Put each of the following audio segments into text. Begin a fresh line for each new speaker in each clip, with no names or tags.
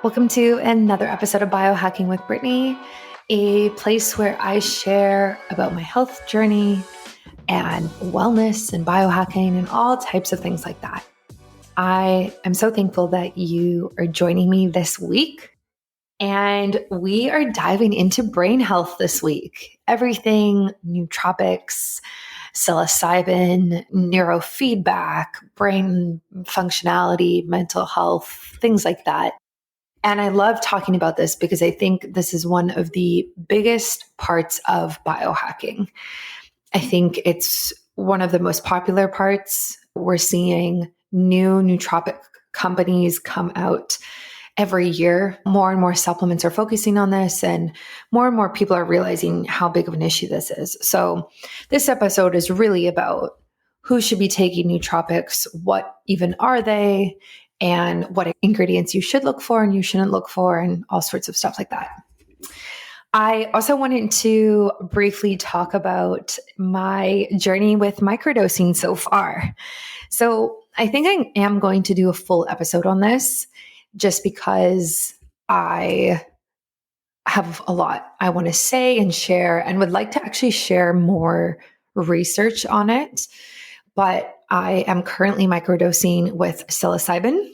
Welcome to another episode of Biohacking with Brittany, a place where I share about my health journey and wellness and biohacking and all types of things like that. I am so thankful that you are joining me this week, and we are diving into brain health this week. Everything nootropics, psilocybin, neurofeedback, brain functionality, mental health, things like that. And I love talking about this because I think this is one of the biggest parts of biohacking. I think it's one of the most popular parts. We're seeing new nootropic companies come out every year. More and more supplements are focusing on this, and more people are realizing how big of an issue this is. So this episode is really about who should be taking nootropics, what even are they, and what ingredients you should look for and you shouldn't look for, and all sorts of stuff like that. I also wanted to briefly talk about my journey with microdosing so far. So I think I am going to do a full episode on this just because I have a lot I want to say and share and would like to actually share more research on it. But I am currently microdosing with psilocybin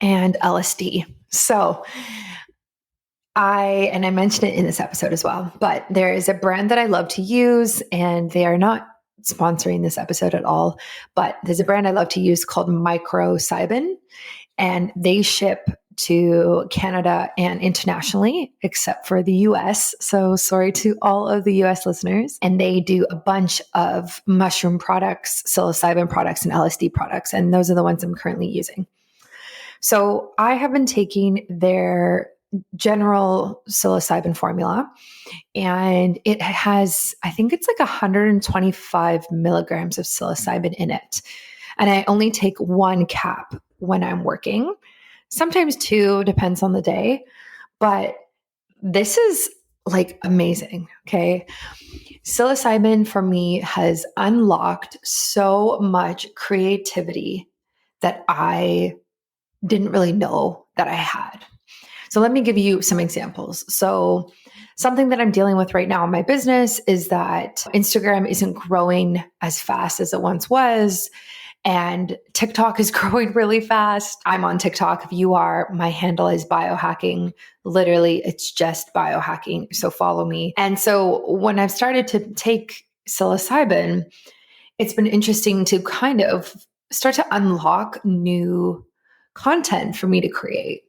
and LSD. So I mentioned it in this episode as well, but there is a brand that I love to use, and they are not sponsoring this episode at all, but there's a brand I love to use called psilocybin, and they ship to Canada and internationally, except for the US. So sorry to all of the US listeners. And they do a bunch of mushroom products, psilocybin products, and LSD products. And those are the ones I'm currently using. So I have been taking their general psilocybin formula, and it has, I think it's like 125 milligrams of psilocybin in it. And I only take one cap when I'm working. Sometimes two, depends on the day. But this is like amazing, okay? Psilocybin for me has unlocked so much creativity that I didn't really know that I had. So let me give you some examples. So something that I'm dealing with right now in my business is that Instagram isn't growing as fast as it once was. And TikTok is growing really fast. I'm on TikTok. If you are, my handle is biohacking. Literally, it's just biohacking. So follow me. And so when I've started to take psilocybin, it's been interesting to kind of start to unlock new content for me to create,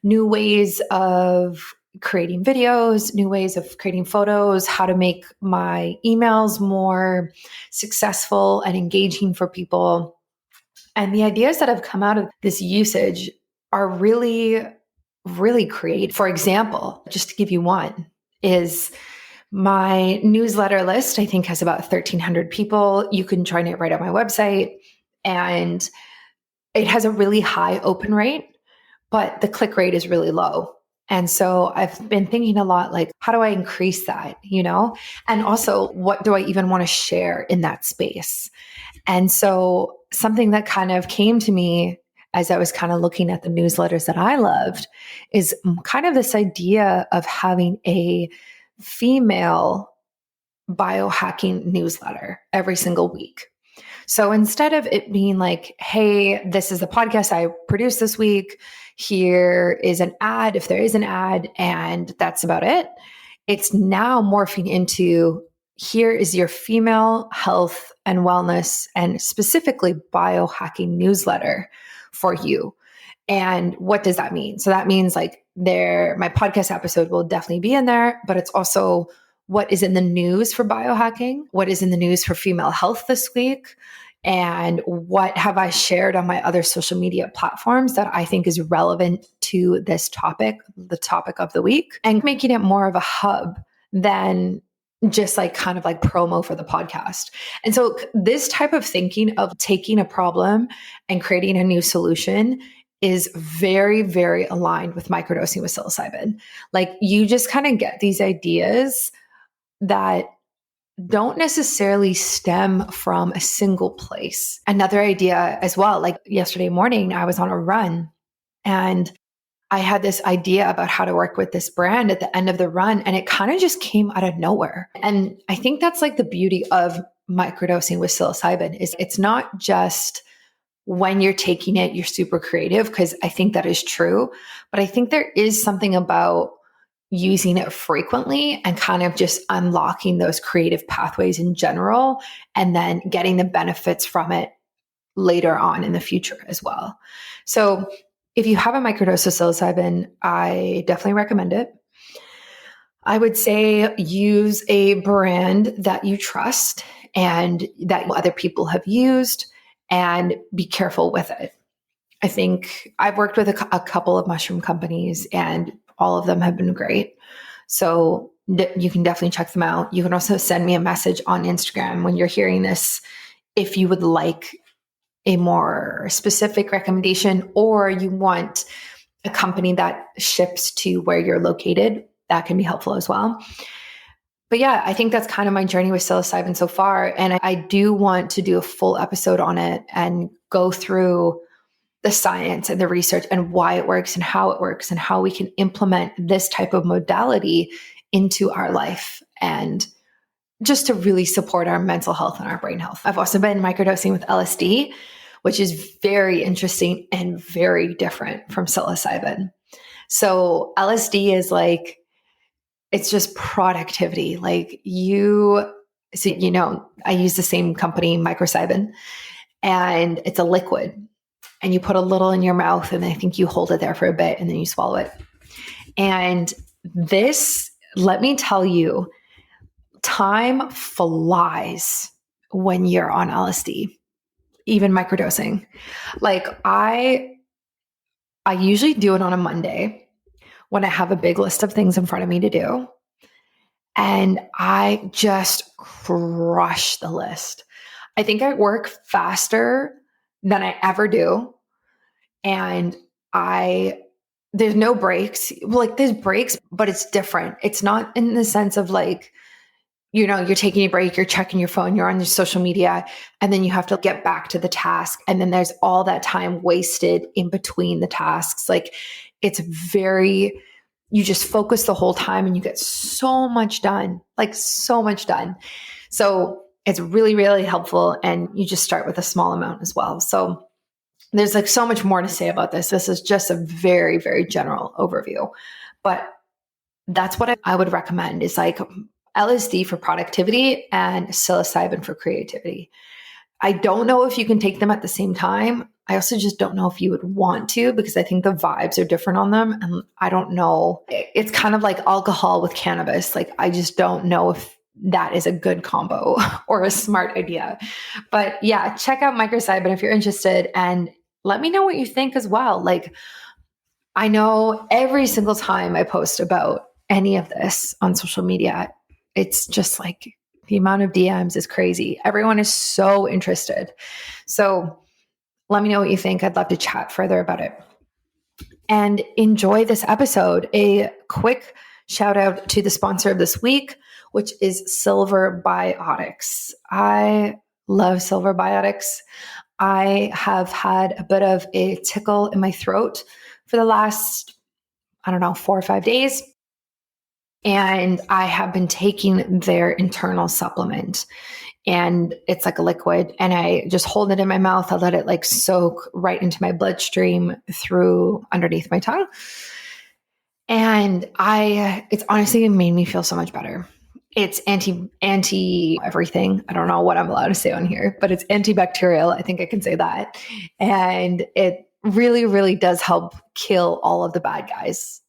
new ways of creating videos, new ways of creating photos, how to make my emails more successful and engaging for people. And the ideas that have come out of this usage are really, really creative. For example, just to give you one, is my newsletter list, I think, has about 1,300 people. You can join it right on my website. And it has a really high open rate, but the click rate is really low. And so I've been thinking a lot like, how do I increase that, And also, what do I even want to share in that space? And so something that kind of came to me as I was kind of looking at the newsletters that I loved is kind of this idea of having a female biohacking newsletter every single week. So instead of it being like, hey, this is the podcast I produced this week, here is an ad, if there is an ad, and that's about it. It's now morphing into, here is your female health and wellness and specifically biohacking newsletter for you. And what does that mean? So that means like my podcast episode will definitely be in there, but it's also what is in the news for biohacking, what is in the news for female health this week, and what have I shared on my other social media platforms that I think is relevant to this topic, the topic of the week, and making it more of a hub than just like kind of like promo for the podcast. And so this type of thinking of taking a problem and creating a new solution is very, very aligned with microdosing with psilocybin. Like you just kind of get these ideas that don't necessarily stem from a single place. Another idea as well, like yesterday morning, I was on a run and I had this idea about how to work with this brand at the end of the run, and it kind of just came out of nowhere. And I think that's like the beauty of microdosing with psilocybin is it's not just when you're taking it, you're super creative, because I think that is true. But I think there is something about using it frequently and kind of just unlocking those creative pathways in general, and then getting the benefits from it later on in the future as well. So if you have a microdose of psilocybin, I definitely recommend it. I would say use a brand that you trust and that other people have used, and be careful with it. I think I've worked with a couple of mushroom companies and all of them have been great. So you can definitely check them out. You can also send me a message on Instagram when you're hearing this if you would like a more specific recommendation, or you want a company that ships to where you're located. That can be helpful as well. But yeah, I think that's kind of my journey with psilocybin so far. And I do want to do a full episode on it and go through the science and the research and why it works and how we can implement this type of modality into our life, and just to really support our mental health and our brain health. I've also been microdosing with LSD, which is very interesting and very different from psilocybin. So LSD is like, it's just productivity. Like I use the same company, microcybin, and it's a liquid, and you put a little in your mouth, and I think you hold it there for a bit and then you swallow it. And this, let me tell you, time flies when you're on LSD, even microdosing. Like I usually do it on a Monday when I have a big list of things in front of me to do. And I just crush the list. I think I work faster than I ever do. And there's no breaks. Like there's breaks, but it's different. It's not in the sense of like, you're taking a break, you're checking your phone, you're on your social media, and then you have to get back to the task. And then there's all that time wasted in between the tasks. Like you just focus the whole time and you get so much done, like so much done. So it's really, really helpful. And you just start with a small amount as well. So there's like so much more to say about this. This is just a very, very general overview, but that's what I would recommend is like LSD for productivity and psilocybin for creativity. I don't know if you can take them at the same time. I also just don't know if you would want to, because I think the vibes are different on them. And I don't know. It's kind of like alcohol with cannabis. Like, I just don't know if that is a good combo or a smart idea. But yeah, check out micropsilocybin if you're interested, and let me know what you think as well. Like, I know every single time I post about any of this on social media, it's just like the amount of DMs is crazy. Everyone is so interested. So let me know what you think. I'd love to chat further about it. And enjoy this episode. A quick shout out to the sponsor of this week, which is Silver Biotics. I love Silver Biotics. I have had a bit of a tickle in my throat for the last, 4 or 5 days. And I have been taking their internal supplement, and it's like a liquid, and I just hold it in my mouth. I let it like soak right into my bloodstream through underneath my tongue. And it's honestly made me feel so much better. It's anti everything. I don't know what I'm allowed to say on here, but it's antibacterial. I think I can say that. And it really, really does help kill all of the bad guys.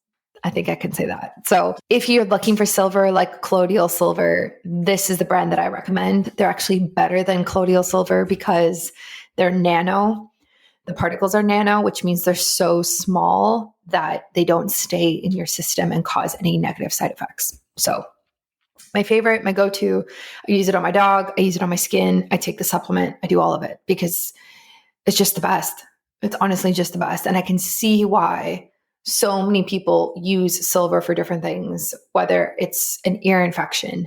I think I can say that. So if you're looking for silver, like colloidal silver, this is the brand that I recommend. They're actually better than colloidal silver because they're nano. The particles are nano, which means they're so small that they don't stay in your system and cause any negative side effects. So my favorite, my go-to, I use it on my dog. I use it on my skin. I take the supplement. I do all of it because it's just the best. It's honestly just the best. And I can see why so many people use silver for different things, whether it's an ear infection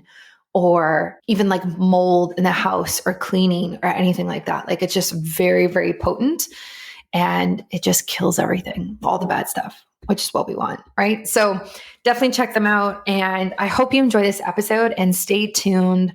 or even like mold in the house or cleaning or anything like that. Like, it's just very, very potent. and it just kills everything, all the bad stuff, which is what we want, right? So definitely check them out. And I hope you enjoy this episode and stay tuned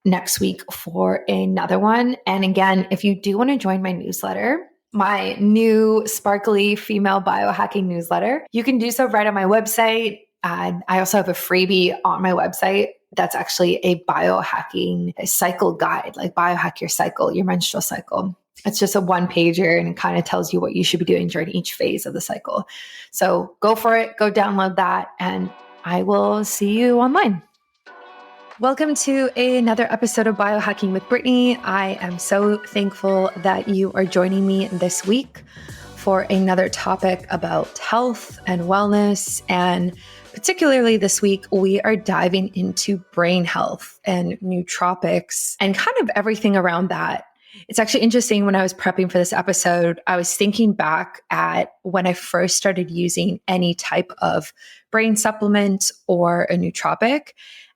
next week for another one. And again, if you do want to join my newsletter, my new sparkly female biohacking newsletter, you can do so right on my website. And I also have a freebie on my website that's actually a biohacking cycle guide, like biohack your cycle, your menstrual cycle. It's just a one pager and it kind of tells you what you should be doing during each phase of the cycle. So go for it, go download that, and I will see you online. Welcome to another episode of Biohacking with Brittany. I am so thankful that you are joining me this week for another topic about health and wellness. And particularly this week, we are diving into brain health and nootropics and kind of everything around that. It's actually interesting. When I was prepping for this episode, I was thinking back at when I first started using any type of brain supplement or a nootropic.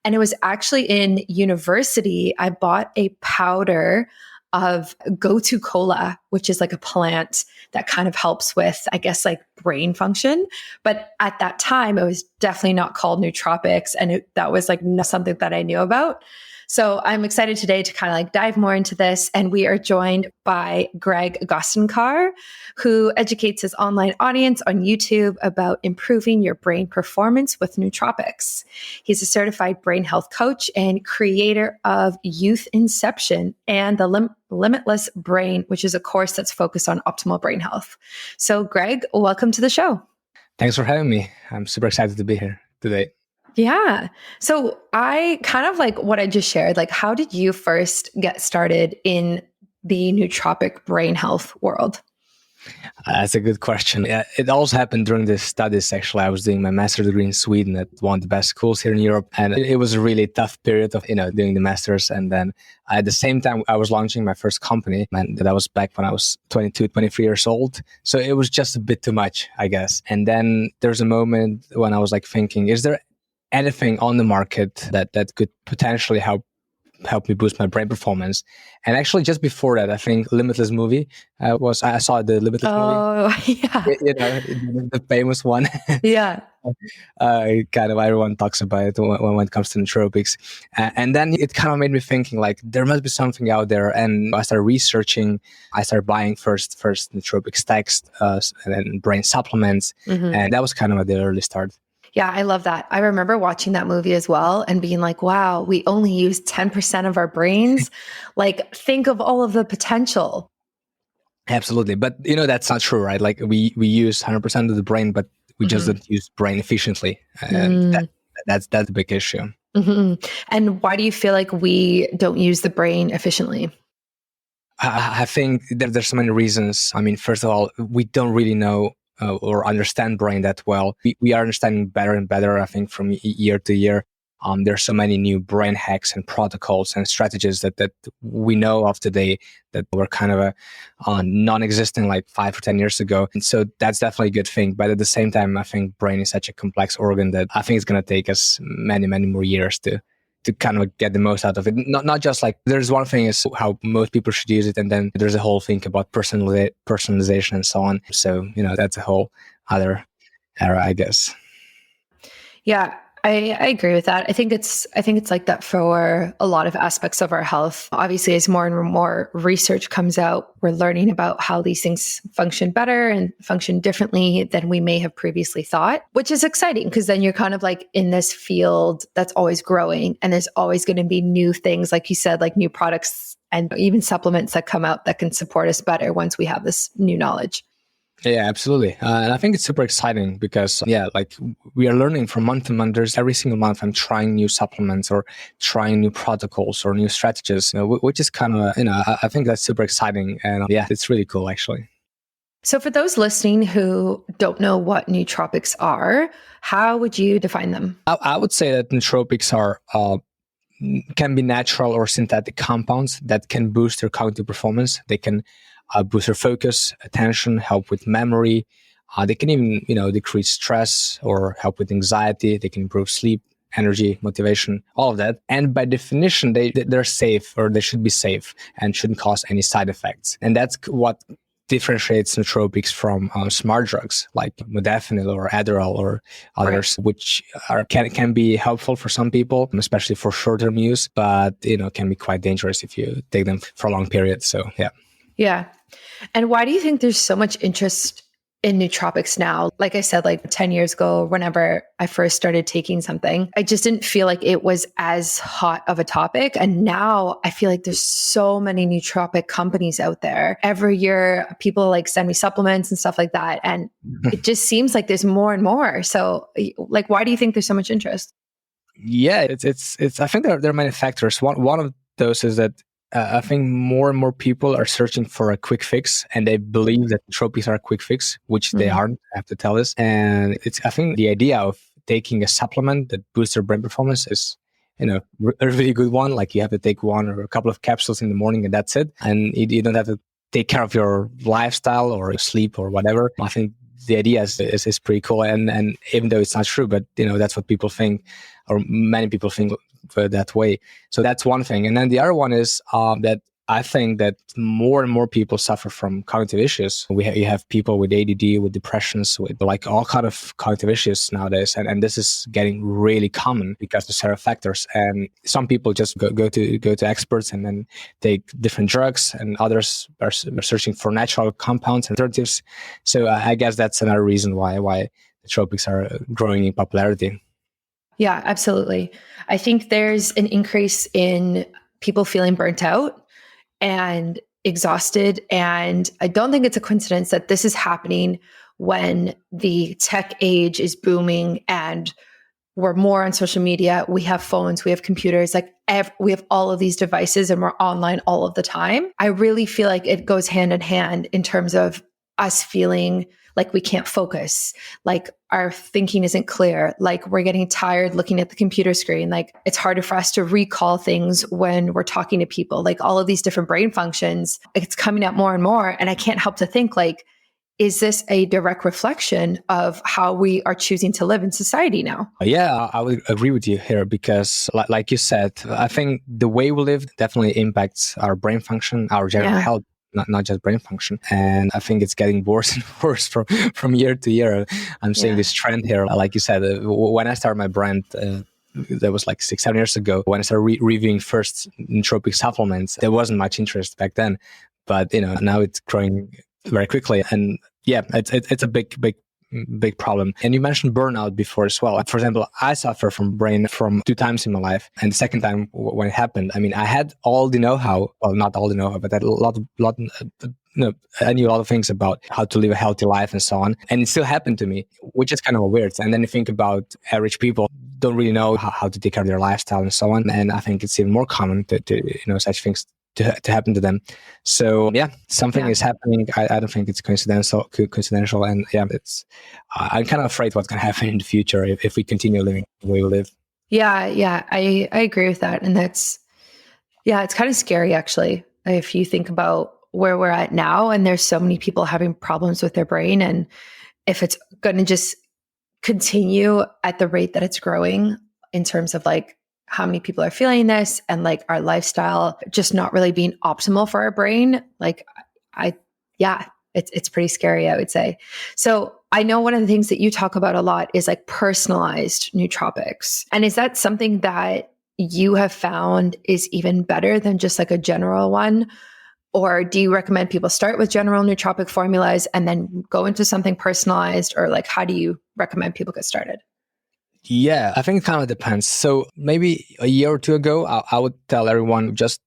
And it was actually in university, I bought a powder of gotu kola, which is like a plant that kind of helps with, I guess, like brain function. But at that time, it was definitely not called nootropics. And that was like not something that I knew about. So I'm excited today to kind of like dive more into this. And we are joined by Greg Gostincar, who educates his online audience on YouTube about improving your brain performance with nootropics. He's a certified brain health coach and creator of Your Inception and the Limitless Brain, which is a course that's focused on optimal brain health. So Greg, welcome to the show.
Thanks for having me. I'm super excited to be here today.
Yeah. So I kind of like what I just shared, like how did you first get started in the nootropic brain health world?
That's a good question. Yeah, it also happened during the studies. Actually, I was doing my master's degree in Sweden at one of the best schools here in Europe. And it was a really tough period of, doing the master's. And then at the same time, I was launching my first company. And that was back when I was 22, 23 years old. So it was just a bit too much, I guess. And then there's a moment when I was like thinking, is there anything on the market that could potentially help me boost my brain performance? And actually, just before that, I think Limitless movie I saw the Limitless movie.
Oh, yeah.
The famous one.
Yeah.
Kind of everyone talks about it when it comes to nootropics. And then it kind of made me thinking like there must be something out there. And I started researching. I started buying first nootropic stacks and then brain supplements. Mm-hmm. And that was kind of at the early start.
Yeah, I love that. I remember watching that movie as well and being like, wow, we only use 10% of our brains. Like, think of all of the potential.
Absolutely. But, that's not true, right? Like, we use 100% of the brain, but we just don't use brain efficiently. And that's the big issue.
Mm-hmm. And why do you feel like we don't use the brain efficiently?
I think there's so many reasons. I mean, first of all, we don't really know or understand brain that well. We are understanding better and better, I think, from year to year. There's so many new brain hacks and protocols and strategies that we know of today that were kind of non-existent like 5 or 10 years ago. And so that's definitely a good thing. But at the same time, I think brain is such a complex organ that I think it's going to take us many, many more years to kind of get the most out of it. Not just like, there's one thing is how most people should use it. And then there's a whole thing about personalization and so on. So, that's a whole other era, I guess.
Yeah, I agree with that. I think it's like that for a lot of aspects of our health. Obviously, as more and more research comes out, we're learning about how these things function better and function differently than we may have previously thought, which is exciting because then you're kind of like in this field that's always growing and there's always going to be new things, like you said, like new products and even supplements that come out that can support us better once we have this new knowledge.
Yeah, absolutely. And I think it's super exciting because, like we are learning from month to month. There's every single month I'm trying new supplements or trying new protocols or new strategies, which is kind of, I think that's super exciting. And it's really cool, actually.
So for those listening who don't know what nootropics are, how would you define them?
I would say that nootropics can be natural or synthetic compounds that can boost your cognitive performance. They can boost your focus, attention, help with memory. They can even, decrease stress or help with anxiety. They can improve sleep, energy, motivation, all of that. And by definition, they're safe, or they should be safe and shouldn't cause any side effects. And that's what differentiates nootropics from smart drugs like modafinil or Adderall or others, which can be helpful for some people, especially for short-term use, but can be quite dangerous if you take them for a long period. So
yeah. And why do you think there's so much interest in nootropics now? Like I said, like 10 years ago, whenever I first started taking something, I just didn't feel like it was as hot of a topic. And now I feel like there's so many nootropic companies out there. Every year, people like send me supplements and stuff like that. And it just seems like there's more and more. So like, why do you think there's so much interest?
Yeah, it's I think there are many factors. One of those is that I think more and more people are searching for a quick fix, and they believe that nootropics are a quick fix, which they aren't, I have to tell this. And I think the idea of taking a supplement that boosts your brain performance is, a really good one. Like you have to take one or a couple of capsules in the morning and that's it. And you don't have to take care of your lifestyle or your sleep or whatever. I think the idea is pretty cool. And even though it's not true, but that's what people think, or many people think that way. So that's one thing. And then the other one is that I think that more and more people suffer from cognitive issues. You have people with ADD, with depressions, with like all kind of cognitive issues nowadays. And this is getting really common because of several factors. And some people just go to experts and then take different drugs, and others are searching for natural compounds and alternatives. So I guess that's another reason why nootropics are growing in popularity.
Yeah, absolutely. I think there's an increase in people feeling burnt out and exhausted. And I don't think it's a coincidence that this is happening when the tech age is booming and we're more on social media. We have phones, we have computers, like we have all of these devices and we're online all of the time. I really feel like it goes hand in hand in terms of us feeling like we can't focus, like our thinking isn't clear, like we're getting tired looking at the computer screen, like it's harder for us to recall things when we're talking to people, like all of these different brain functions, it's coming up more and more. And I can't help to think like, is this a direct reflection of how we are choosing to live in society now?
Yeah, I would agree with you here because like you said, I think the way we live definitely impacts our brain function, our general health. Not just brain function. And I think it's getting worse and worse from year to year. I'm seeing this trend here. Like you said, when I started my brand, that was like 6-7 years ago, when I started reviewing first nootropic supplements, there wasn't much interest back then. But, now it's growing very quickly. And yeah, it's a big problem. And you mentioned burnout before as well. For example, I suffer from brain from 2 times in my life. And the second time when it happened, I mean, I had all the know-how, well, not all the know-how, but I had I knew a lot of things about how to live a healthy life and so on. And it still happened to me, which is kind of weird. And then you think about average people don't really know how to take care of their lifestyle and so on. And I think it's even more common to such things to happen to them. So yeah, something is happening. I don't think it's coincidental. And yeah, I'm kind of afraid what's going to happen in the future if we continue living the way we live.
Yeah. I agree with that. And it's kind of scary actually. If you think about where we're at now, and there's so many people having problems with their brain, and if it's going to just continue at the rate that it's growing in terms of like how many people are feeling this and like our lifestyle just not really being optimal for our brain. Like it's pretty scary, I would say. So I know one of the things that you talk about a lot is like personalized nootropics. And is that something that you have found is even better than just like a general one? Or do you recommend people start with general nootropic formulas and then go into something personalized? Or like, how do you recommend people get started?
Yeah, I think it kind of depends. So maybe a year or two ago, I would tell everyone just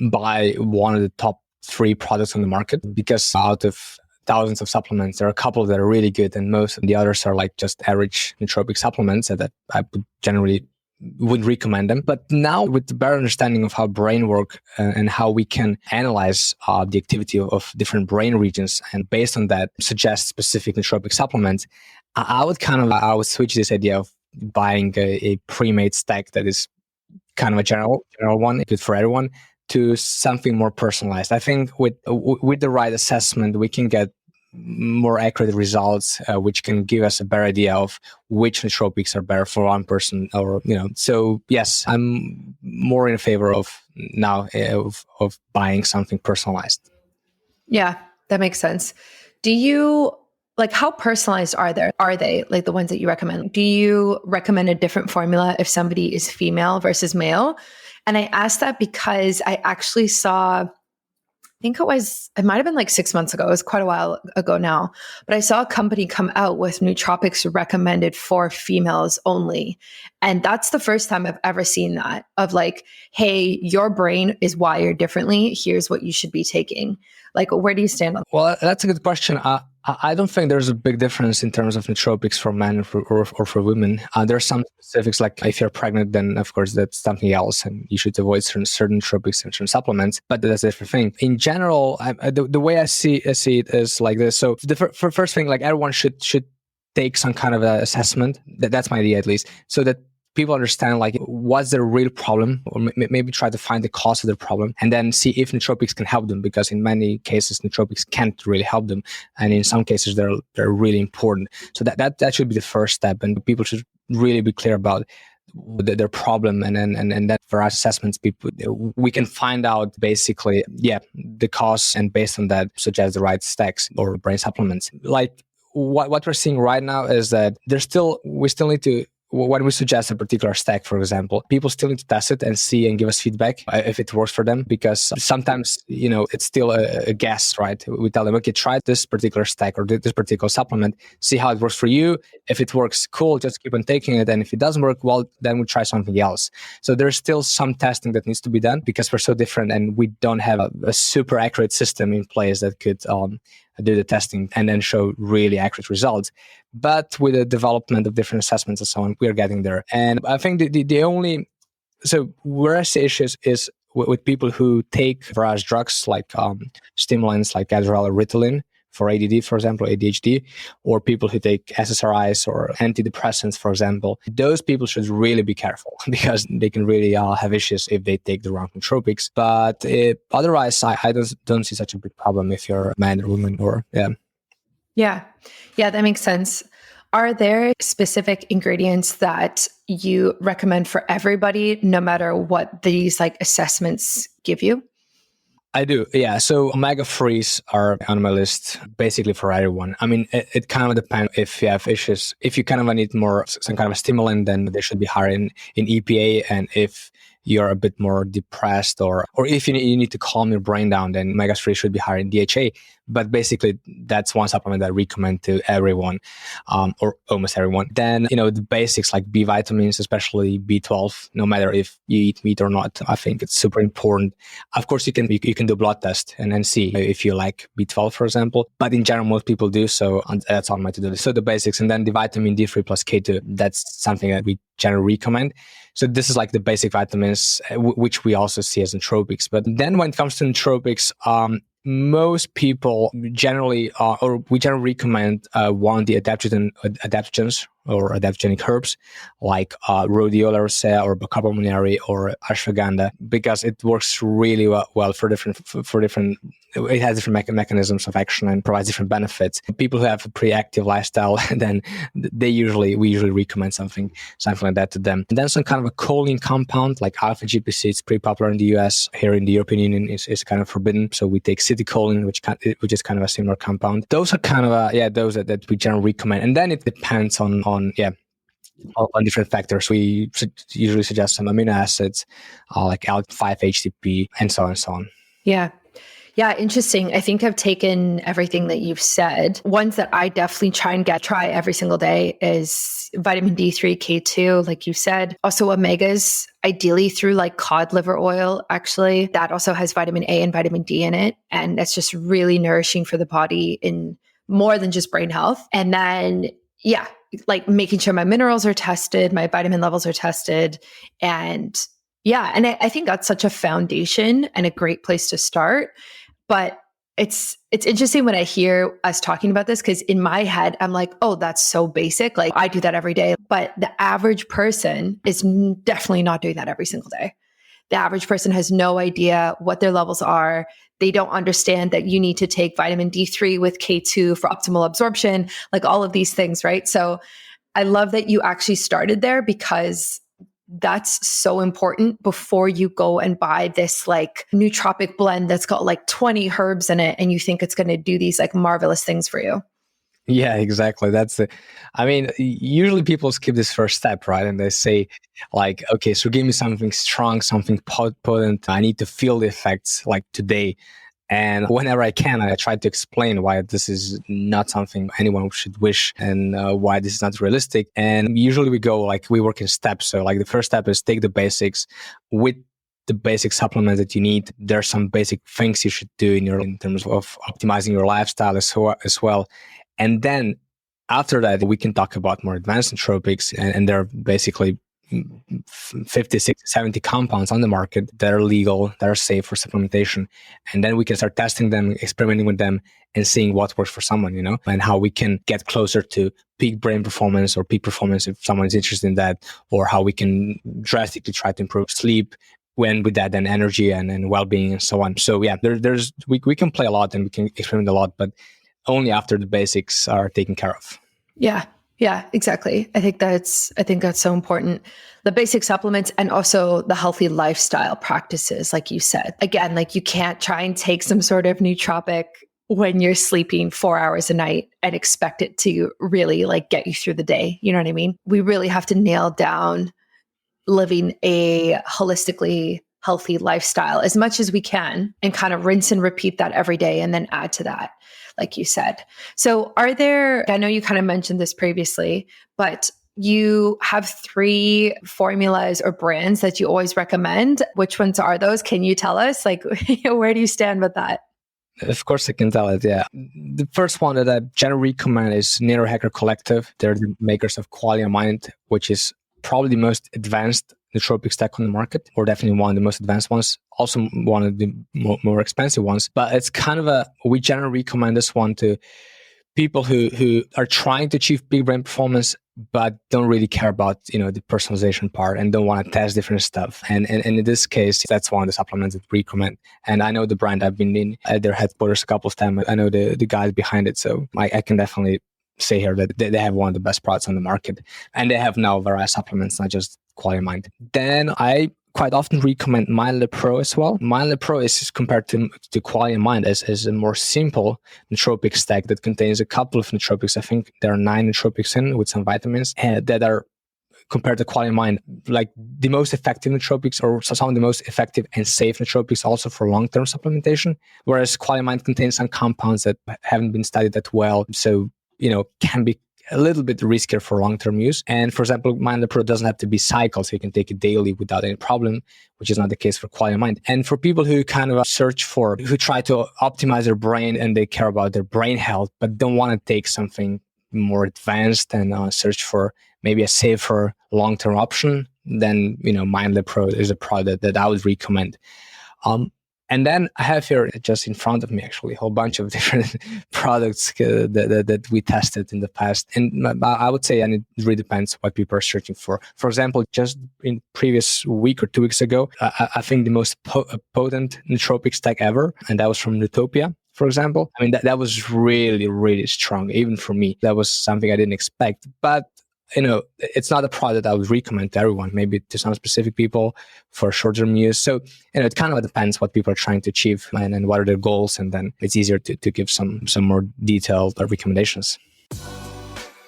buy one of the top 3 products on the market, because out of thousands of supplements, there are a couple that are really good, and most of the others are like just average nootropic supplements that I would generally wouldn't recommend them. But now with the better understanding of how brain work and how we can analyze the activity of different brain regions, and based on that suggest specific nootropic supplements, I would switch this idea of buying a pre-made stack that is kind of a general one, good for everyone, to something more personalized. I think with the right assessment, we can get more accurate results, which can give us a better idea of which nootropics are better for one person, or So yes, I'm more in favor of now of buying something personalized.
Yeah, That makes sense. Do you like how personalized are they like the ones that you recommend? Do you recommend a different formula if somebody is female versus male? And I asked that because I actually saw, I think it might have been like 6 months ago. It was quite a while ago now. But I saw a company come out with nootropics recommended for females only. And that's the first time I've ever seen that of like, hey, your brain is wired differently. Here's what you should be taking. Like, where do you stand on that?
Well, that's a good question. I don't think there's a big difference in terms of nootropics for men or for women. There are some specifics, like if you're pregnant, then of course that's something else, and you should avoid certain nootropics and certain supplements. But that's a different thing. In general, the way I see it is like this. So the first thing, like everyone should take some kind of assessment. That's my idea, at least, so that people understand like what's the real problem, or maybe try to find the cause of the problem, and then see if nootropics can help them. Because in many cases, nootropics can't really help them, and in some cases, they're really important. So that should be the first step, and people should really be clear about their problem, and then for our assessments, we can find out basically the cause, and based on that, suggest the right stacks or brain supplements. Like what we're seeing right now is that we still need to. When we suggest a particular stack, for example, people still need to test it and see and give us feedback if it works for them, because sometimes, it's still a guess, right? We tell them, okay, try this particular stack or this particular supplement, see how it works for you. If it works, cool, just keep on taking it. And if it doesn't work, well, then we try something else. So there's still some testing that needs to be done, because we're so different and we don't have a super accurate system in place that could do the testing and then show really accurate results. But with the development of different assessments and so on, we're getting there. And I think so where I see issues is with people who take various drugs like stimulants like Adderall or Ritalin for ADD, for example, ADHD, or people who take SSRIs or antidepressants, for example. Those people should really be careful, because they can really have issues if they take the wrong nootropics. But otherwise, I don't see such a big problem if you're a man or woman or,
Yeah, that makes sense. Are there specific ingredients that you recommend for everybody, no matter what these like assessments give you?
I do, yeah. So omega-3s are on my list basically for everyone. I mean, it kind of depends if you have issues. If you kind of need more, some kind of a stimulant, then they should be higher in EPA. And if you're a bit more depressed or if you need to calm your brain down, then omega-3 should be higher in DHA. But basically, that's one supplement that I recommend to everyone, or almost everyone. Then, the basics like B vitamins, especially B12, no matter if you eat meat or not, I think it's super important. Of course, you can do blood test and then see if you like B12, for example. But in general, most people do. So that's on my to-do list. So the basics, and then the vitamin D3 plus K2, that's something that we generally recommend. So this is like the basic vitamins, which we also see as nootropics. But then when it comes to nootropics, most people generally, we generally recommend the adaptogens or adaptogenic herbs like rhodiola rosea or bacopa monnieri or ashwagandha, because it works really well for different. It has different mechanisms of action and provides different benefits. People who have a pretty active lifestyle, then we usually recommend something like that to them. And then some kind of a choline compound like alpha GPC. It's pretty popular in the US. Here in the European Union, is kind of forbidden. So we take citicoline, which is kind of a similar compound. Those are kind of those that we generally recommend. And then it depends on different factors. We usually suggest some amino acids like L5-HTP and so on and so on.
Yeah, interesting. I think I've taken everything that you've said. Ones that I definitely try every single day is vitamin D3, K2, like you said. Also omegas, ideally through like cod liver oil, actually. That also has vitamin A and vitamin D in it. And that's just really nourishing for the body in more than just brain health. And then, like making sure my minerals are tested, my vitamin levels are tested. And I think that's such a foundation and a great place to start. But it's interesting when I hear us talking about this, because in my head, I'm like, oh, that's so basic. Like I do that every day. But the average person is definitely not doing that every single day. The average person has no idea what their levels are. They don't understand that you need to take vitamin D3 with K2 for optimal absorption, like all of these things, right? So I love that you actually started there, because that's so important before you go and buy this like nootropic blend that's got like 20 herbs in it and you think it's going to do these like marvelous things for you.
Yeah, exactly. That's the, I mean, usually people skip this first step, right? And they say like, okay, so give me something strong, something potent. I need to feel the effects like today. And whenever I can, I try to explain why this is not something anyone should wish and why this is not realistic. And usually we work in steps. So like the first step is take the basics with the basic supplements that you need. There are some basic things you should do in terms of optimizing your lifestyle as well. And then after that, we can talk about more advanced nootropics. And there are basically 50, 60, 70 compounds on the market that are legal, that are safe for supplementation. And then we can start testing them, experimenting with them, and seeing what works for someone, and how we can get closer to peak brain performance or peak performance if someone is interested in that, or how we can drastically try to improve sleep. When with that, then energy and well-being and so on. So yeah, we can play a lot and we can experiment a lot, but only after the basics are taken care of.
Yeah. Yeah, exactly. I think that's so important. The basic supplements and also the healthy lifestyle practices, like you said. Again, like you can't try and take some sort of nootropic when you're sleeping 4 hours a night and expect it to really like get you through the day. You know what I mean? We really have to nail down living a holistically healthy lifestyle as much as we can and kind of rinse and repeat that every day and then add to that, like you said. So I know you kind of mentioned this previously, but you have 3 formulas or brands that you always recommend. Which ones are those? Can you tell us? Like, where do you stand with that?
Of course, I can tell it. Yeah. The first one that I generally recommend is Neurohacker Collective. They're the makers of Qualia Mind, which is probably the most advanced nootropic stack on the market, or definitely one of the most advanced ones, also one of the more expensive ones. But it's kind of we generally recommend this one to people who are trying to achieve big brain performance, but don't really care about, the personalization part and don't want to test different stuff. And in this case, that's one of the supplements that we recommend. And I know the brand. I've been in at their headquarters a couple of times. I know the guys behind it. So I can definitely say here that they have one of the best products on the market. And they have now various supplements, not just Qualia Mind. Then I quite often recommend Mindler Pro as well. Mindler Pro is compared to Qualia Mind as a more simple nootropic stack that contains a couple of nootropics. I think there are 9 nootropics in with some vitamins that are compared to Qualia Mind, like the most effective nootropics, or some of the most effective and safe nootropics also for long-term supplementation. Whereas Qualia Mind contains some compounds that haven't been studied that well. So, can be a little bit riskier for long-term use. And for example, Mindler Pro doesn't have to be cycled, so you can take it daily without any problem, which is not the case for Qualia Mind. And for people who kind of who try to optimize their brain and they care about their brain health, but don't want to take something more advanced and search for maybe a safer long-term option, then, Mindler Pro is a product that I would recommend. And then I have here just in front of me, actually, a whole bunch of different products that we tested in the past. And I would say, and it really depends what people are searching for. For example, just in previous week or 2 weeks ago, I think the most potent nootropic stack ever, and that was from Nootopia, for example. I mean, that was really, really strong, even for me. That was something I didn't expect. But it's not a product I would recommend to everyone, maybe to some specific people for short-term use. So, it kind of depends what people are trying to achieve and what are their goals. And then it's easier to give some more detailed recommendations.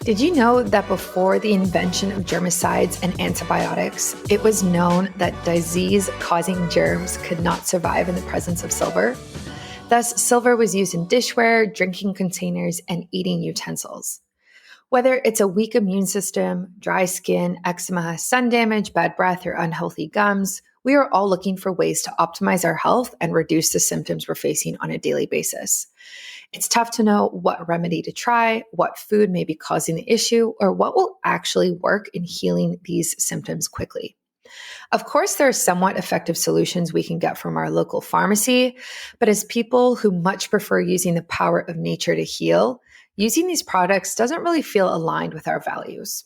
Did you know that before the invention of germicides and antibiotics, it was known that disease-causing germs could not survive in the presence of silver? Thus, silver was used in dishware, drinking containers, and eating utensils. Whether it's a weak immune system, dry skin, eczema, sun damage, bad breath, or unhealthy gums, we are all looking for ways to optimize our health and reduce the symptoms we're facing on a daily basis. It's tough to know what remedy to try, what food may be causing the issue, or what will actually work in healing these symptoms quickly. Of course, there are somewhat effective solutions we can get from our local pharmacy, but as people who much prefer using the power of nature to heal, using these products doesn't really feel aligned with our values.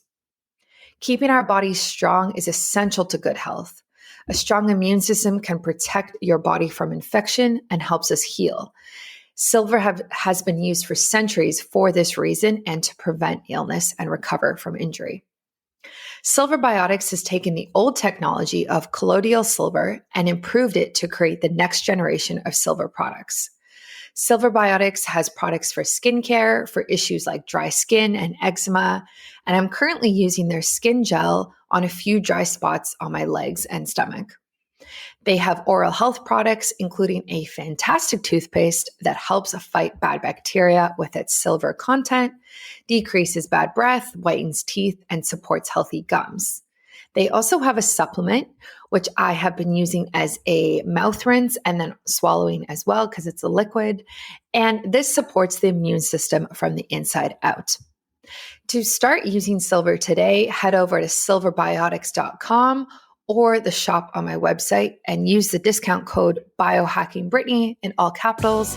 Keeping our bodies strong is essential to good health. A strong immune system can protect your body from infection and helps us heal. Silver has been used for centuries for this reason and to prevent illness and recover from injury. Silver Biotics has taken the old technology of colloidal silver and improved it to create the next generation of silver products. Silver Biotics has products for skincare, for issues like dry skin and eczema, and I'm currently using their skin gel on a few dry spots on my legs and stomach. They have oral health products, including a fantastic toothpaste that helps fight bad bacteria with its silver content, decreases bad breath, whitens teeth, and supports healthy gums. They also have a supplement, which I have been using as a mouth rinse and then swallowing as well because it's a liquid. And this supports the immune system from the inside out. To start using silver today, head over to silverbiotics.com or the shop on my website and use the discount code biohackingbrittany in all capitals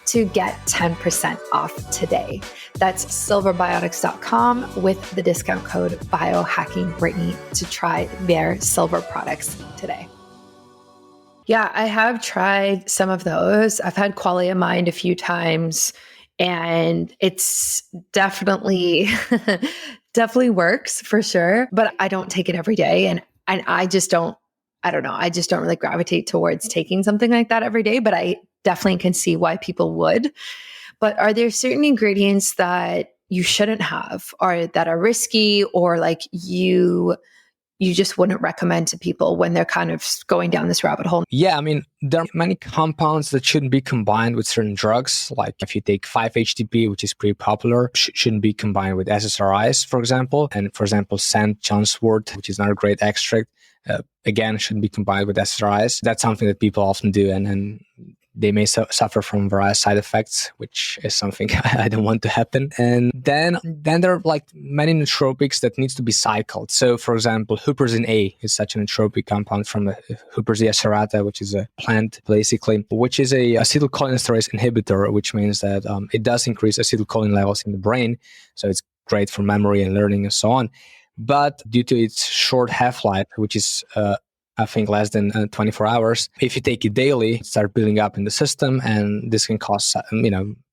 to get 10% off today. That's silverbiotics.com with the discount code biohackingbrittany to try their silver products today. Yeah, I have tried some of those. I've had Qualia Mind a few times, and it's definitely works for sure, but I don't take it every day. And I just don't really gravitate towards taking something like that every day, but I definitely can see why people would. But are there certain ingredients that you shouldn't have or that are risky or like you just wouldn't recommend to people when they're kind of going down this rabbit hole?
Yeah, I mean, there are many compounds that shouldn't be combined with certain drugs. Like if you take 5-HTP, which is pretty popular, shouldn't be combined with SSRIs, for example. And for example, St. John's wort, which is another great extract, again, shouldn't be combined with SSRIs. That's something that people often do. And they may suffer from various side effects, which is something I don't want to happen. And then there are like many nootropics that needs to be cycled. So for example, huperzine A is such a nootropic compound from Huperzia serrata, which is a plant basically, which is a acetylcholinesterase inhibitor, which means that it does increase acetylcholine levels in the brain. So it's great for memory and learning and so on. But due to its short half-life, which is I think less than 24 hours. If you take it daily, it starts building up in the system, and this can cause,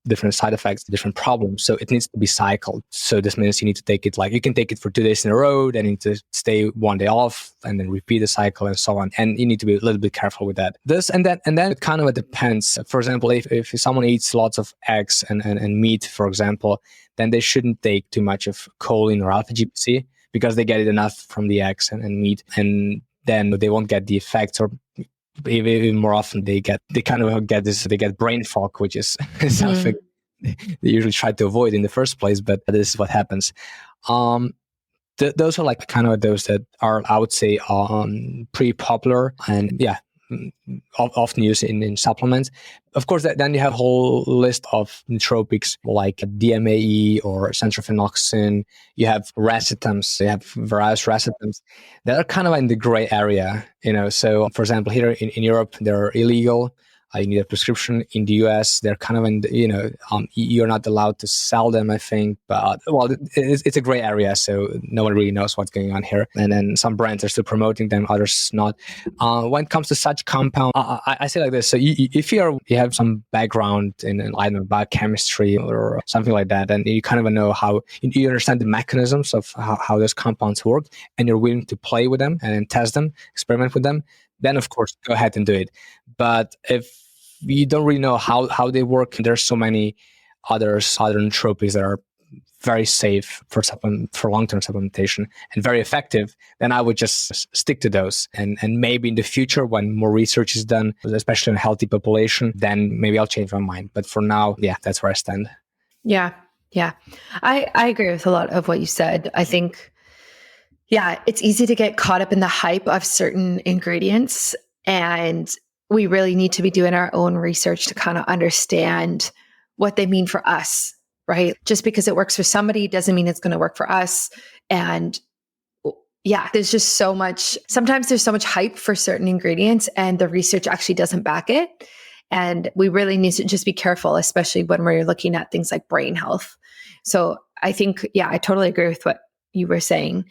different side effects, different problems. So it needs to be cycled. So this means you need to take it you can take it for 2 days in a row, then you need to stay 1 day off, and then repeat the cycle and so on. And you need to be a little bit careful with that. And then it kind of depends. For example, if someone eats lots of eggs and meat, for example, then they shouldn't take too much of choline or alpha GPC because they get it enough from the eggs and meat. And then they won't get the effects, or even more often they get brain fog, which is something they usually try to avoid in the first place, but this is what happens. Those are like kind of those that are, I would say, pretty popular and often used in supplements. Of course, then you have a whole list of nootropics like DMAE or centrophenoxin. You have racetams. You have various racetams that are kind of in the gray area. So for example, here in Europe, they're illegal. You need a prescription. In the US, they're kind of in the, you're not allowed to sell them, I think. But, it's a gray area, so no one really knows what's going on here. And then some brands are still promoting them, others not. When it comes to such compound, I say like this. So if you have some background in, I don't know, biochemistry or something like that, and you kind of know how, you understand the mechanisms of how those compounds work, and you're willing to play with them and test them, experiment with them, then of course, go ahead and do it. But if you don't really know how they work, there's so many other nootropics that are very safe for long-term supplementation and very effective, then I would just stick to those. And maybe in the future, when more research is done, especially in a healthy population, then maybe I'll change my mind. But for now, that's where I stand.
Yeah. I agree with a lot of what you said. I think, it's easy to get caught up in the hype of certain ingredients, and we really need to be doing our own research to kind of understand what they mean for us, right? Just because it works for somebody doesn't mean it's going to work for us. And there's just sometimes there's so much hype for certain ingredients and the research actually doesn't back it. And we really need to just be careful, especially when we're looking at things like brain health. So I think, I totally agree with what you were saying.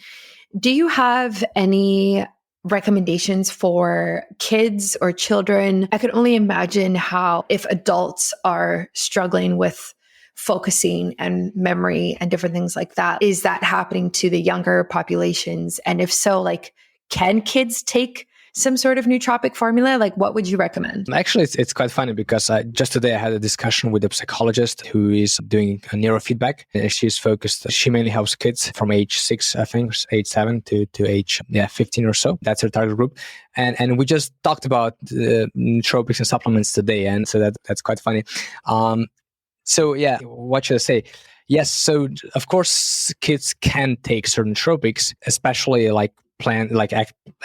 Do you have any recommendations for kids or children? I could only imagine how if adults are struggling with focusing and memory and different things like that. Is that happening to the younger populations? And if so, like, can kids take some sort of nootropic formula? Like, what would you recommend?
Actually, it's quite funny because just today I had a discussion with a psychologist who is doing a neurofeedback. She's focused, she mainly helps kids from age 6, I think, age 7 to age 15 or so. That's her target group. And we just talked about nootropics and supplements today. And so that's quite funny. So yeah, what should I say? Yes, so of course, kids can take certain nootropics, especially like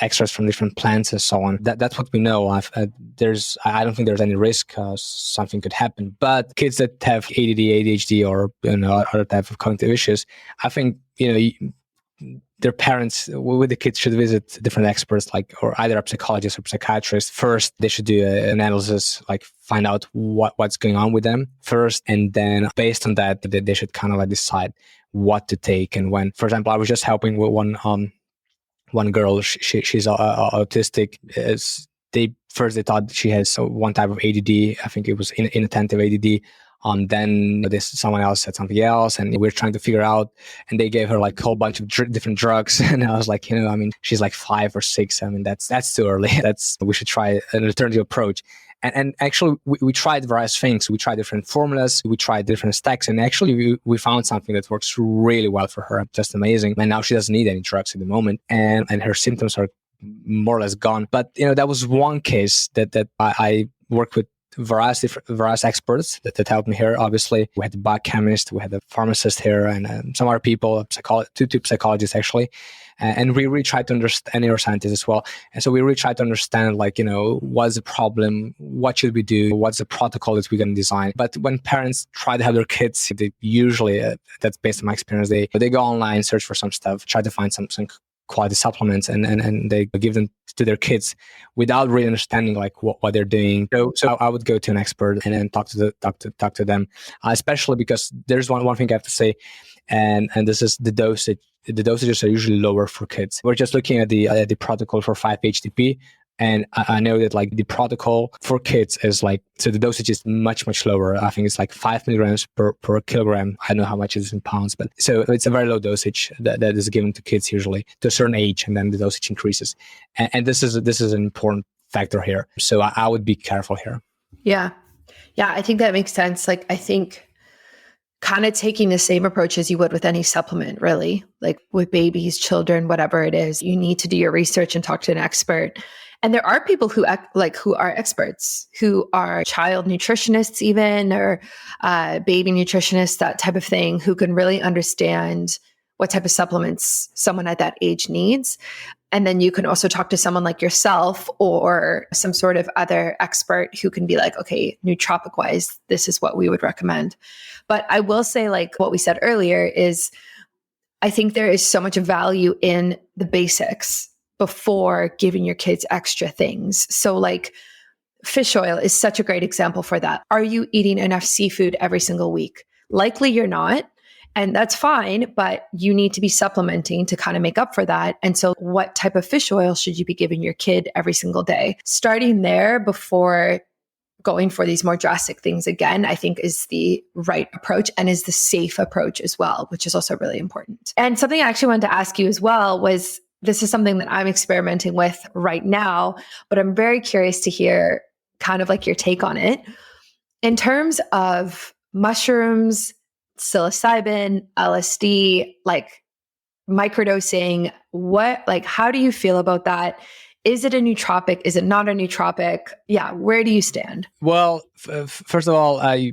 extras from different plants and so on. That's what we know. I don't think there's any risk something could happen. But kids that have ADD, ADHD, or other type of cognitive issues, I think their parents with the kids should visit different experts, or either a psychologist or psychiatrist. First, they should do an analysis, find out what's going on with them first, and then based on that, they should kind of decide what to take and when. For example, I was just helping with one girl. She's autistic. They thought she has one type of ADD. I think it was inattentive ADD. Then someone else said something else, and we're trying to figure out. And they gave her a whole bunch of different drugs. And I was like, she's 5 or 6. That's too early. We should try an alternative approach. And actually, we tried various things. We tried different formulas. We tried different stacks. And actually, we found something that works really well for her. Just amazing. And now she doesn't need any drugs at the moment. And her symptoms are more or less gone. But, that was one case that I worked with various experts that helped me here. Obviously, we had the biochemist, we had the pharmacist here, and some other people, two psychologists actually. And we really tried to understand, neuroscientists as well. And so we really tried to understand, what's the problem? What should we do? What's the protocol that we're going to design? But when parents try to have their kids, they usually, that's based on my experience, they go online, search for some stuff, try to find some quality supplements, and they give them to their kids without really understanding what they're doing. So I would go to an expert and then talk to them, especially because there's one thing I have to say, and this is the dosage. The dosages are usually lower for kids. We're just looking at the protocol for 5-HTP. And I know that the protocol for kids is so the dosage is much, much lower. I think it's 5 milligrams per kilogram. I don't know how much it is in pounds, but so it's a very low dosage that is given to kids usually to a certain age, and then the dosage increases. And this is an important factor here. So I would be careful here.
Yeah. Yeah. I think that makes sense. I think kind of taking the same approach as you would with any supplement, really, with babies, children, whatever it is, you need to do your research and talk to an expert. And there are people who are experts, who are child nutritionists even, or baby nutritionists, that type of thing, who can really understand what type of supplements someone at that age needs. And then you can also talk to someone like yourself or some sort of other expert who can be okay, nootropic wise, this is what we would recommend. But I will say, what we said earlier is, I think there is so much value in the basics before giving your kids extra things. So fish oil is such a great example for that. Are you eating enough seafood every single week? Likely you're not. And that's fine, but you need to be supplementing to kind of make up for that. And so what type of fish oil should you be giving your kid every single day? Starting there before going for these more drastic things again, I think is the right approach and is the safe approach as well, which is also really important. And something I actually wanted to ask you as well was, this is something that I'm experimenting with right now, but I'm very curious to hear kind of your take on it. In terms of mushrooms, psilocybin, LSD, microdosing, how do you feel about that? Is it a nootropic? Is it not a nootropic? Yeah. Where do you stand?
Well, first of all, I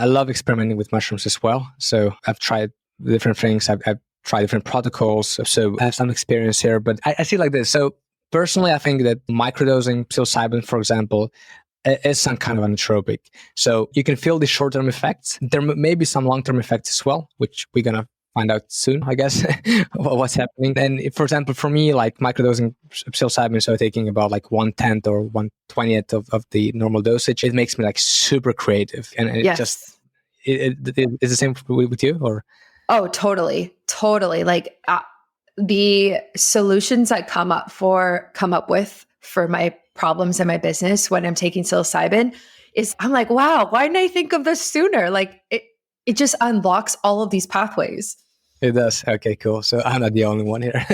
love experimenting with mushrooms as well. So I've tried different things. I've tried different protocols. So I have some experience here, but I see it like this. So personally, I think that microdosing psilocybin, for example, is some kind of a nootropic. So you can feel the short-term effects. There may be some long-term effects as well, which we're going to find out soon, I guess, what's happening. And if, for example, for me, microdosing psilocybin, so taking about 1/10 or 1/20th of the normal dosage, it makes me super creative. And it just, it is the same with you, or?
Oh, totally. Totally. The solutions I come up with for my problems in my business when I'm taking psilocybin is, I'm wow, why didn't I think of this sooner? it just unlocks all of these pathways.
It does. Okay, cool. So I'm not the only one here.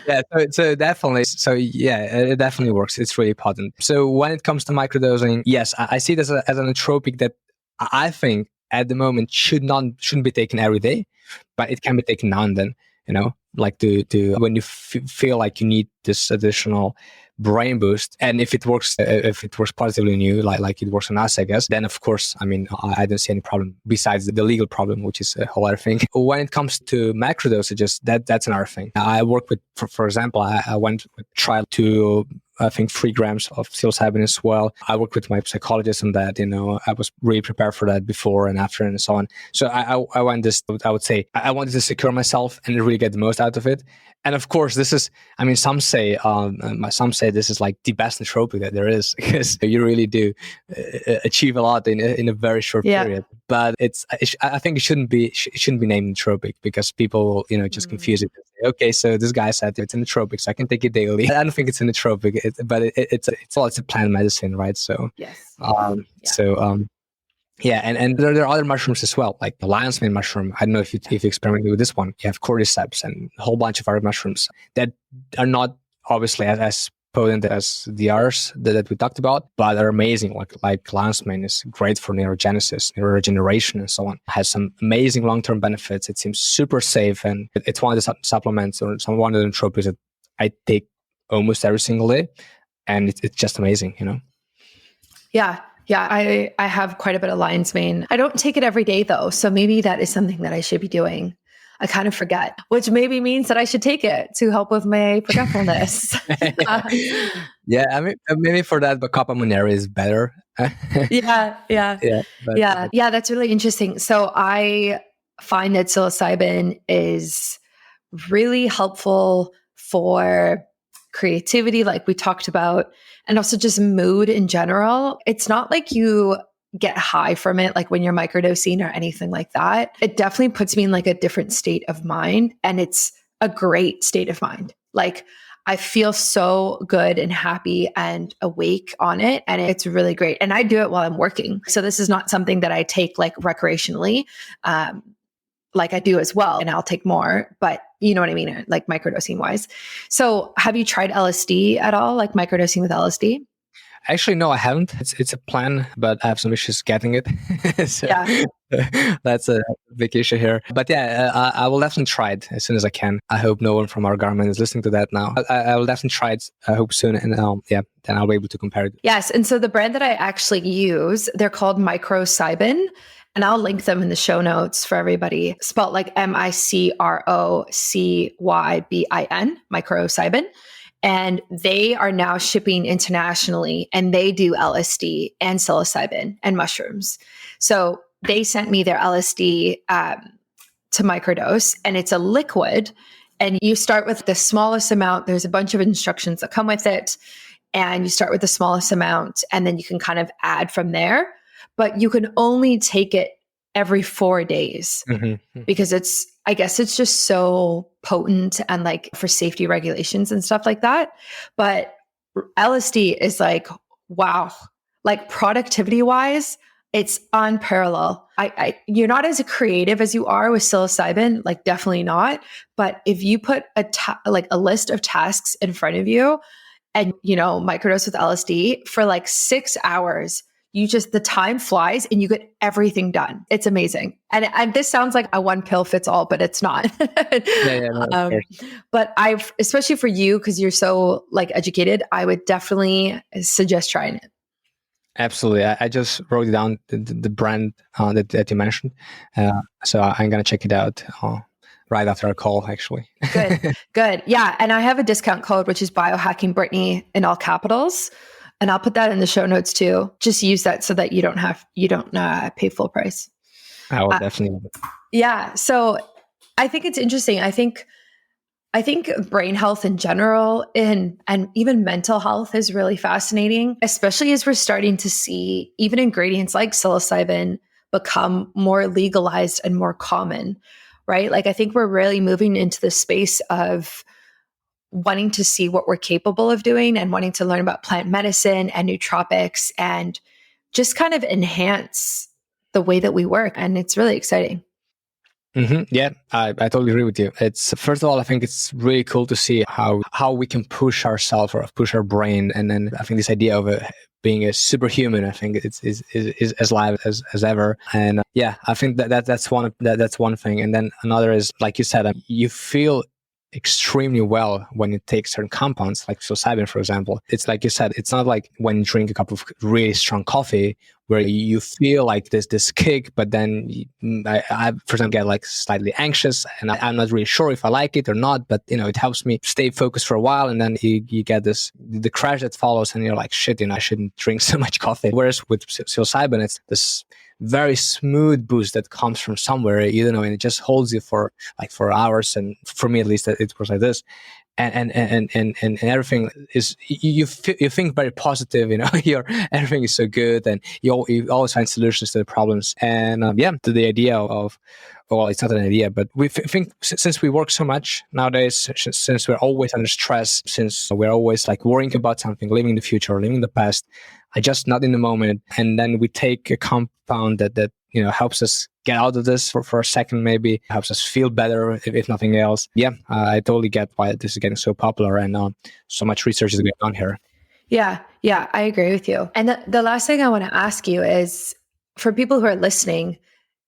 Yeah, so definitely. So yeah, it definitely works. It's really potent. So when it comes to microdosing, yes, I see it as a, as a nootropic that I think at the moment shouldn't be taken every day, but it can be taken now and then. You know, like to when you feel like you need this additional brain boost, and if it works positively on you, like it works on us, I guess, then of course, I mean, I don't see any problem besides the legal problem, which is a whole other thing. When it comes to macro dosages, that's another thing. I work with, for example, I went with trial to, I think, 3 grams of psilocybin as well. I worked with my psychologist on that. You know, I was really prepared for that before and after and so on. So I went this, I would say, I wanted to secure myself and really get the most out of it. And of course, this is, I mean, some say this is like the best nootropic that there is, because you really do achieve a lot in a very short period. But I think it shouldn't be named nootropic, because people, you know, just confuse it. Okay, so this guy said it's a nootropic, so I can take it daily. I don't think it's a nootropic, but it's a plant medicine, right? So
yes.
Yeah, and there are other mushrooms as well, like the lion's mane mushroom. I don't know if you experimented with this one. You have cordyceps and a whole bunch of other mushrooms that are not obviously as potent as the others that we talked about, but are amazing. Like lion's mane is great for neurogenesis, neuroregeneration, and so on. It has some amazing long-term benefits. It seems super safe, and it's one of the supplements or one of the nootropics that I take almost every single day, and it's just amazing, you know.
Yeah, I have quite a bit of lion's mane. I don't take it every day though, so maybe that is something that I should be doing. I kind of forget, which maybe means that I should take it to help with my forgetfulness.
Yeah, I mean, maybe for that, but Kappa Moneri is better.
Yeah. That's really interesting. So I find that psilocybin is really helpful for creativity, like we talked about, and also just mood in general. It's not like you get high from it, like when you're microdosing or anything like that. It definitely puts me in like a different state of mind, and it's a great state of mind. Like I feel so good and happy and awake on it, and it's really great. And I do it while I'm working. So this is not something that I take like recreationally. Like I do as well, and I'll take more, but you know what I mean? Like microdosing wise. So have you tried LSD at all? Like microdosing with LSD?
Actually, no, I haven't. It's a plan, but I have some issues getting it. So that's a big issue here. But yeah, I will definitely try it as soon as I can. I hope no one from our government is listening to that now. I will definitely try it, I hope soon. And then I'll be able to compare it.
Yes. And so the brand that I actually use, they're called psilocybin. And I'll link them in the show notes for everybody. Spelled like MICROCYBIN, psilocybin. And they are now shipping internationally, and they do LSD and psilocybin and mushrooms. So they sent me their LSD to microdose, and it's a liquid. And you start with the smallest amount. There's a bunch of instructions that come with it. And you start with the smallest amount, and then you can kind of add from there. But you can only take it every 4 days because I guess it's just so potent, and like for safety regulations and stuff like that. But LSD is like, wow, like productivity wise, it's unparalleled. You're not as creative as you are with psilocybin, like definitely not. But if you put a list of tasks in front of you, and microdose with LSD for like 6 hours, the time flies and you get everything done. It's amazing. And this sounds like a one pill fits all, but it's not. But especially for you, because you're so like educated, I would definitely suggest trying it.
Absolutely. I just wrote it down, the brand that you mentioned. So I'm going to check it out right after our call, actually. Good.
Yeah. And I have a discount code, which is Biohacking Brittany in all capitals. And I'll put that in the show notes too. Just use that so that you don't pay full price.
I will definitely.
Yeah. So I think it's interesting. I think brain health in general and even mental health is really fascinating, especially as we're starting to see even ingredients like psilocybin become more legalized and more common, right? Like I think we're really moving into the space of wanting to see what we're capable of doing and wanting to learn about plant medicine and nootropics and just kind of enhance the way that we work. And it's really exciting.
Yeah, I totally agree with you. It's first of all, I think it's really cool to see how we can push ourselves or push our brain, and then I think this idea of being a superhuman, I think it's is as live as ever. And yeah, I think that's one thing. And then another is, like you said, you feel extremely well when you take certain compounds like psilocybin, for example. It's like you said, it's not like when you drink a cup of really strong coffee where you feel like this kick, but then I for example get like slightly anxious, and I'm not really sure if I like it or not, but it helps me stay focused for a while, and then you get the crash that follows, and you're like, shit, I shouldn't drink so much coffee. Whereas with psilocybin, it's this very smooth boost that comes from somewhere, and it just holds you for hours. And for me, at least, it was like this. And everything is, you think very positive, your everything is so good, and you always find solutions to the problems. And to the idea of, well, it's not an idea, but we think since we work so much nowadays, since we're always under stress, since we're always like worrying about something, living the future, living the past, I just not in the moment. And then we take a compound that helps us get out of this for a second, maybe helps us feel better, if nothing else. Yeah, I totally get why this is getting so popular, and so much research is going on here.
Yeah, I agree with you. And the last thing I want to ask you is, for people who are listening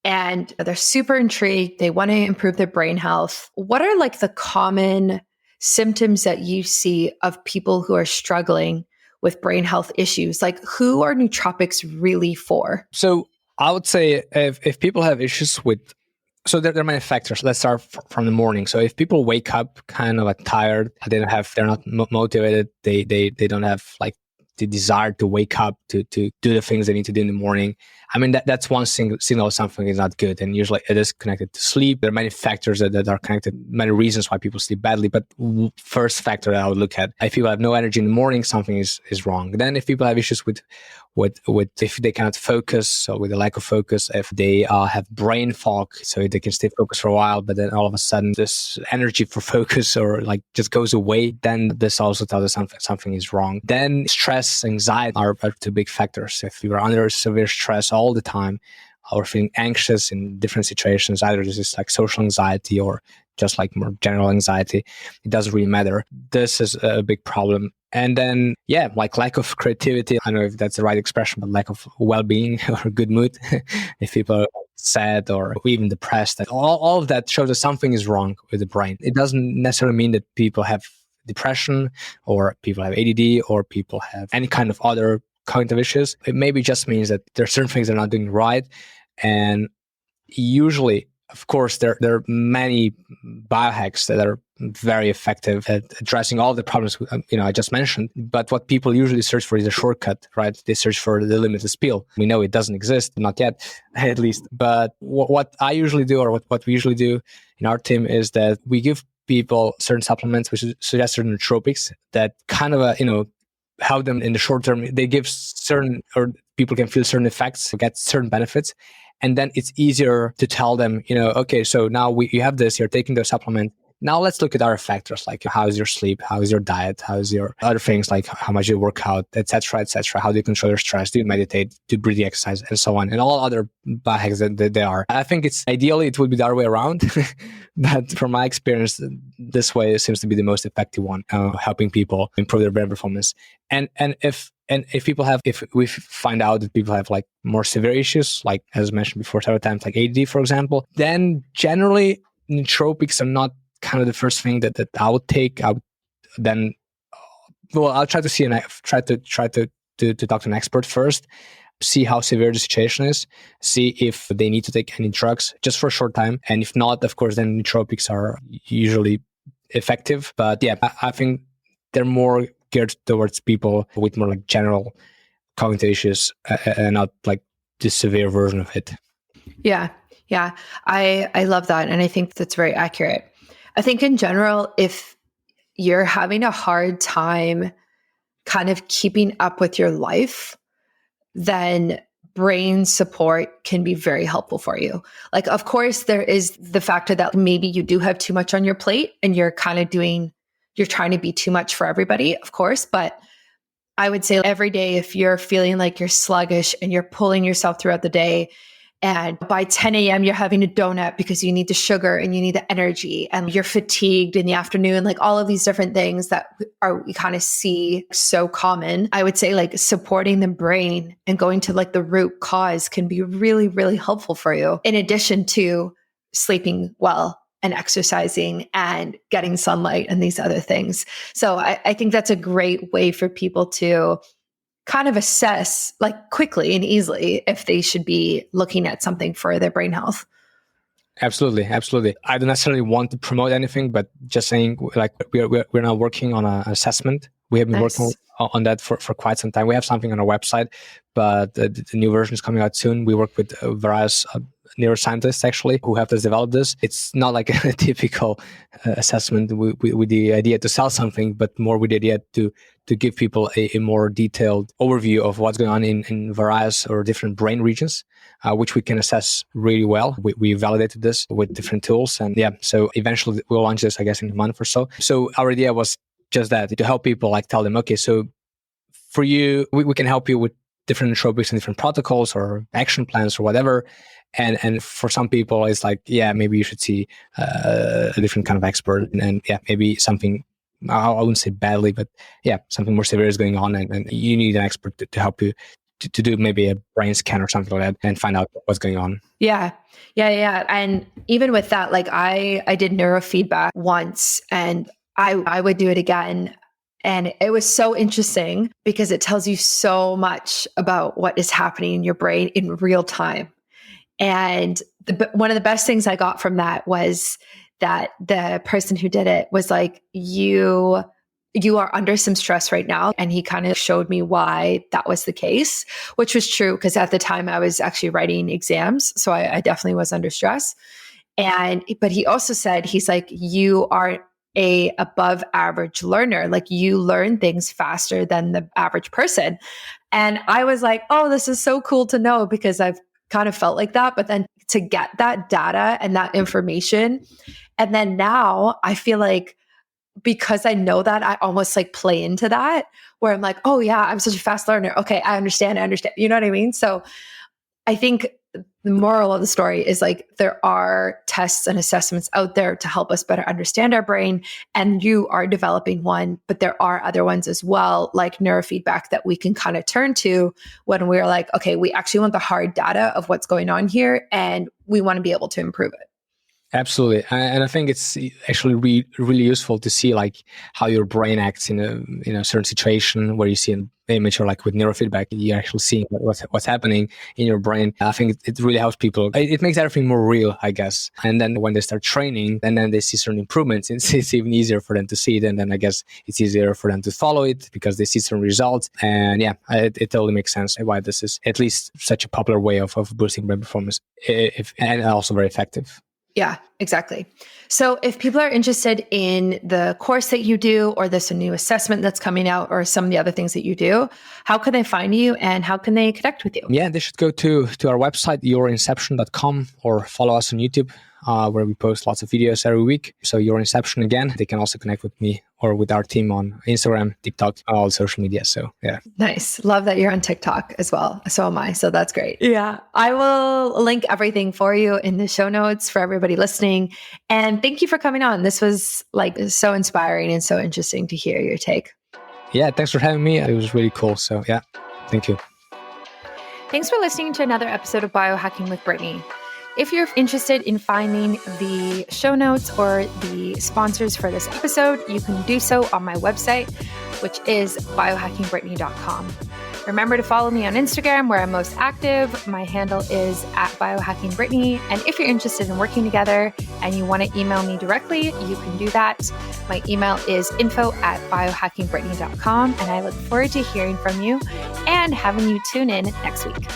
and they're super intrigued, they want to improve their brain health, what are like the common symptoms that you see of people who are struggling with brain health issues? Like, who are nootropics really for?
So I would say if people have issues with, so there are many factors. Let's start from the morning. So if people wake up kind of tired, they're not motivated, they don't have like the desire to wake up to do the things they need to do in the morning. I mean, that's one signal something is not good, and usually it is connected to sleep. There are many factors that are connected, many reasons why people sleep badly. But first factor that I would look at, if people have no energy in the morning, something is wrong. Then if people have issues with if they cannot focus, so with a lack of focus, if they have brain fog, so they can stay focused for a while, but then all of a sudden this energy for focus or like just goes away, then this also tells us something is wrong. Then stress, anxiety are two big factors. If you are under severe stress all the time, or feeling anxious in different situations, either this is like social anxiety or just like more general anxiety, it doesn't really matter. This is a big problem. And then, like lack of creativity. I don't know if that's the right expression, but lack of well-being or good mood. If people are sad or even depressed, all of that shows that something is wrong with the brain. It doesn't necessarily mean that people have depression or people have ADD or people have any kind of other cognitive issues. It maybe just means that there are certain things they're not doing right. And usually, of course, there are many biohacks that are very effective at addressing all the problems I just mentioned. But what people usually search for is a shortcut, right? They search for the limitless pill. We know it doesn't exist, not yet, at least. But what I usually do, or what we usually do in our team, is that we give people certain supplements, which suggest certain nootropics that kind of help them in the short term. They give certain, or people can feel certain effects, get certain benefits. And then it's easier to tell them, okay, so now you have this, you're taking the supplement. Now let's look at other factors, like how is your sleep, how is your diet, how is your other things, like how much you work out, etc., etc. How do you control your stress? Do you meditate? Do you breathing exercise, and so on, and all other biohacks that they are. I think ideally it would be the other way around, but from my experience, this way seems to be the most effective one, helping people improve their brain performance. And if we find out that people have like more severe issues, like as mentioned before several times, like ADD, for example, then generally nootropics are not kind of the first thing that I would take. I'll try to see try to talk to an expert first, see how severe the situation is, see if they need to take any drugs just for a short time, and if not, of course, then nootropics are usually effective. But I think they're more geared towards people with more like general cognitive issues, and not like the severe version of it.
Yeah. I love that, and I think that's very accurate. I think in general, if you're having a hard time kind of keeping up with your life, then brain support can be very helpful for you. Like, of course, there is the factor that maybe you do have too much on your plate and you're trying to be too much for everybody, of course. But I would say every day, if you're feeling like you're sluggish and you're pulling yourself throughout the day And by 10 a.m., you're having a donut because you need the sugar and you need the energy and you're fatigued in the afternoon, like all of these different things that we kind of see so common. I would say like supporting the brain and going to like the root cause can be really, really helpful for you, in addition to sleeping well and exercising and getting sunlight and these other things. So I think that's a great way for people to kind of assess like quickly and easily if they should be looking at something for their brain health.
Absolutely. I don't necessarily want to promote anything, but just saying like we're now working on an assessment. We have been working on that for quite some time. We have something on our website, but the new version is coming out soon. We work with various neuroscientists actually who have developed this. It's not like a typical assessment with the idea to sell something, but more with the idea to give people a more detailed overview of what's going on in various or different brain regions, which we can assess really well. We validated this with different tools. And yeah, so eventually we'll launch this, I guess, in a month or so. So our idea was just that, to help people, like tell them, okay, so for you, we can help you with different nootropics and different protocols or action plans or whatever. And for some people, it's like, yeah, maybe you should see a different kind of expert. And yeah, maybe something, I wouldn't say badly, but yeah, something more severe is going on. And you need an expert to help you to do maybe a brain scan or something like that and find out what's going on.
Yeah. And even with that, like I did neurofeedback once and I would do it again. And it was so interesting because it tells you so much about what is happening in your brain in real time. And one of the best things I got from that was that the person who did it was like, you are under some stress right now. And he kind of showed me why that was the case, which was true because at the time I was actually writing exams. So I definitely was under stress. But he also said, he's like, you are a above average learner. Like you learn things faster than the average person. And I was like, oh, this is so cool to know because I've kind of felt like that. But then to get that data and that information. And then now I feel like because I know that, I almost like play into that where I'm like, oh yeah, I'm such a fast learner. Okay, I understand. You know what I mean? So I think the moral of the story is like there are tests and assessments out there to help us better understand our brain. And you are developing one, but there are other ones as well, like neurofeedback that we can kind of turn to when we're like, okay, we actually want the hard data of what's going on here and we want to be able to improve it.
Absolutely. And I think it's actually really useful to see like how your brain acts in a certain situation where you see an image or like with neurofeedback, you're actually seeing what's happening in your brain. I think it really helps people. It makes everything more real, I guess. And then when they start training and then they see certain improvements, it's even easier for them to see it. And then I guess it's easier for them to follow it because they see some results. And yeah, it totally makes sense why this is at least such a popular way of boosting brain performance and also very effective.
Yeah, exactly. So if people are interested in the course that you do or this new assessment that's coming out or some of the other things that you do, how can they find you and how can they connect with you?
Yeah, they should go to our website, yourinception.com, or follow us on YouTube, where we post lots of videos every week. So Your Inception again. They can also connect with me or with our team on Instagram, TikTok, all social media. So yeah.
Nice. Love that you're on TikTok as well. So am I. So that's great. Yeah. I will link everything for you in the show notes for everybody listening. And thank you for coming on. This was like so inspiring and so interesting to hear your take.
Yeah. Thanks for having me. It was really cool. So yeah, thank you.
Thanks for listening to another episode of Biohacking with Brittany. If you're interested in finding the show notes or the sponsors for this episode, you can do so on my website, which is biohackingbrittany.com. Remember to follow me on Instagram where I'm most active. My handle is @biohackingbrittany. And if you're interested in working together and you want to email me directly, you can do that. My email is info@biohackingbrittany.com. And I look forward to hearing from you and having you tune in next week.